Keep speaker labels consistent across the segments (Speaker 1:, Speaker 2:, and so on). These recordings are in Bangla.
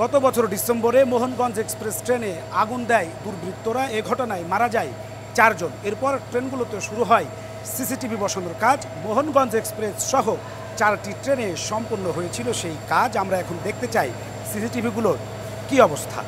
Speaker 1: গত বছর ডিসেম্বরে মোহনগঞ্জ এক্সপ্রেস ট্রেনে আগুন দেয় দুর্বৃত্তরা। এ ঘটনায় মারা যায় 4 জন। এরপর ট্রেনগুলোতে শুরু হয় সিসিটিভি বসানোর কাজ। মোহনগঞ্জ এক্সপ্রেস সহ 4টি ট্রেনে সম্পন্ন হয়েছিল সেই কাজ। আমরা এখন দেখতে চাই সিসিটিভিগুলোর কী অবস্থা।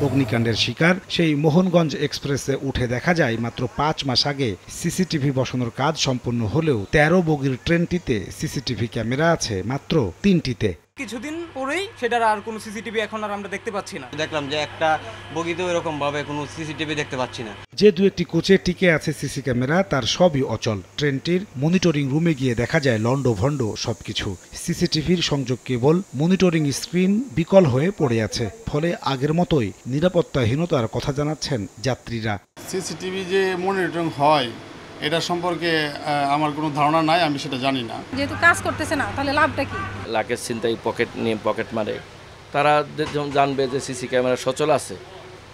Speaker 1: অগ্নিকাণ্ডের শিকার সেই মোহনগঞ্জ এক্সপ্রেসে উঠে দেখা যায় মাত্র 5 মাস আগে সিসিটিভি বসানোর কাজ সম্পন্ন হলেও 13 বগির ট্রেনটিতে সিসিটিভি ক্যামেরা আছে মাত্র 3টিতে।
Speaker 2: কিছুদিন পরেই সেটার আর কোনো সিসিটিভি এখন আর আমরা দেখতে পাচ্ছি না।
Speaker 3: দেখলাম যে একটা বগিতেও এরকম ভাবে কোনো সিসিটিভি দেখতে পাচ্ছি না।
Speaker 1: যে 2-1টি কোচে টিকে আছে সিসি ক্যামেরা তার সবই অচল। ট্রেনটির মনিটরিং রুমে গিয়ে দেখা যায় লন্ডভন্ড সবকিছু। সিসিটিভির সংযোগ কেবল, মনিটরিং স্ক্রিন বিকল হয়ে পড়ে আছে। ফলে আগের মতোই নিরাপত্তাহীনতার কথা জানাচ্ছেন যাত্রীরা।
Speaker 4: সিসিটিভি যে মনিটরিং হয় এটা সম্পর্কে আমার কোনো ধারণা নাই, আমি সেটা জানি না।
Speaker 5: যেহেতু কাজ করতেছে না তাহলে লাভটা কি?
Speaker 6: লাগেজ ছিনতাই, পকেট মারে। তারা যখন জানবে যে সিসি ক্যামেরা সচল আছে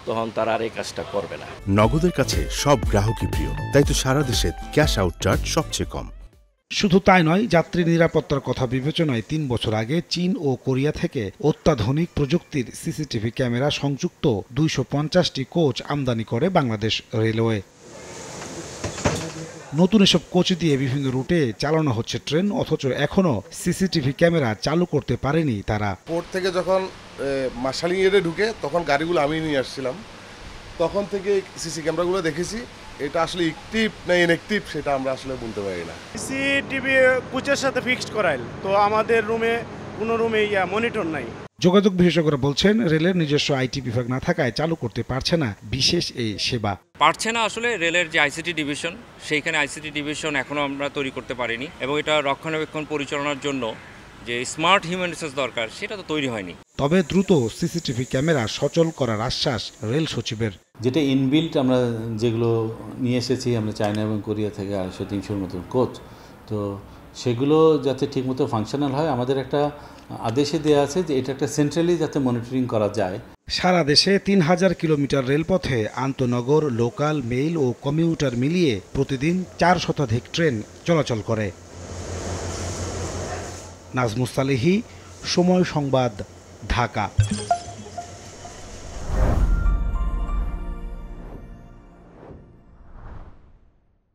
Speaker 6: তখন তারা আর এই কাজটা করবে না।
Speaker 7: নগদের কাছে সব গ্রাহকই প্রিয়, তাই তো সারা দেশে ক্যাশ আউট চার্জ সবচেয়ে কম।
Speaker 1: শুধু তাই নয়, যাত্রী নিরাপত্তার কথা বিবেচনায় 3 বছর আগে চীন ও কোরিয়া থেকে অত্যাধুনিক প্রযুক্তির সিসিটিভি ক্যামেরা সংযুক্ত 250টি কোচ আমদানি করে বাংলাদেশ রেলওয়ে। নতুন এসব কোচ দিয়ে বিভিন্ন রুটে চালানো হচ্ছে ট্রেন, অথচ এখনো সিসিটিভি ক্যামেরা চালু করতে পারেনি তারা।
Speaker 8: পোর্ট থেকে যখন মার্শালিং এরিয়া ঢুকে তখন গাড়িগুলো আমি নিয়ে আসছিলাম, তখন থেকে সিসি ক্যামেরাগুলো দেখেছি। এটা আসলে অ্যাক্টিভ না ইনঅ্যাক্টিভ সেটা আমরা আসলে বলতে পারি না।
Speaker 9: সিসিটিভি কোচের সাথে ফিক্সড করাইল, তো আমাদের রুমে কোনো রুমে মনিটর নাই।
Speaker 1: যোগাযোগ বিশেষজ্ঞরা বলছেন রেলের নিজস্ব আইটি বিভাগ না থাকায় চালু করতে পারছে না বিশেষ এই সেবা।
Speaker 10: পারছে না আসলে রেলের যে আইসিটি ডিভিশন, সেইখানে আইসিটি ডিভিশন এখনও আমরা তৈরি করতে পারিনি, এবং এটা রক্ষণাবেক্ষণ পরিচালনার জন্য যে স্মার্ট হিউম্যান রিসোর্স দরকার সেটা তো তৈরি হয়নি।
Speaker 1: তবে দ্রুত সিসিটিভি ক্যামেরা সচল করার আশ্বাস রেল সচিবের।
Speaker 11: যেটা ইনবিল্ট আমরা যেগুলো নিয়ে এসেছি আমরা চায়না এবং কোরিয়া থেকে 250-300 মতন কোচ, তো সেগুলো যাতে ঠিকমতো ফাংশনাল হয় আমাদের একটা আদেশে দেওয়া আছে যে এটা একটা সেন্ট্রালি যাতে মনিটরিং করা যায়।
Speaker 1: সারা দেশে 3000 কিলোমিটার রেলপথে আন্তনগর, লোকাল, মেইল ও কমিউটার মিলিয়ে প্রতিদিন 4 শতাধিক ট্রেন চলাচল করে। নাজমুস সালেহী, সময় সংবাদ, ঢাকা।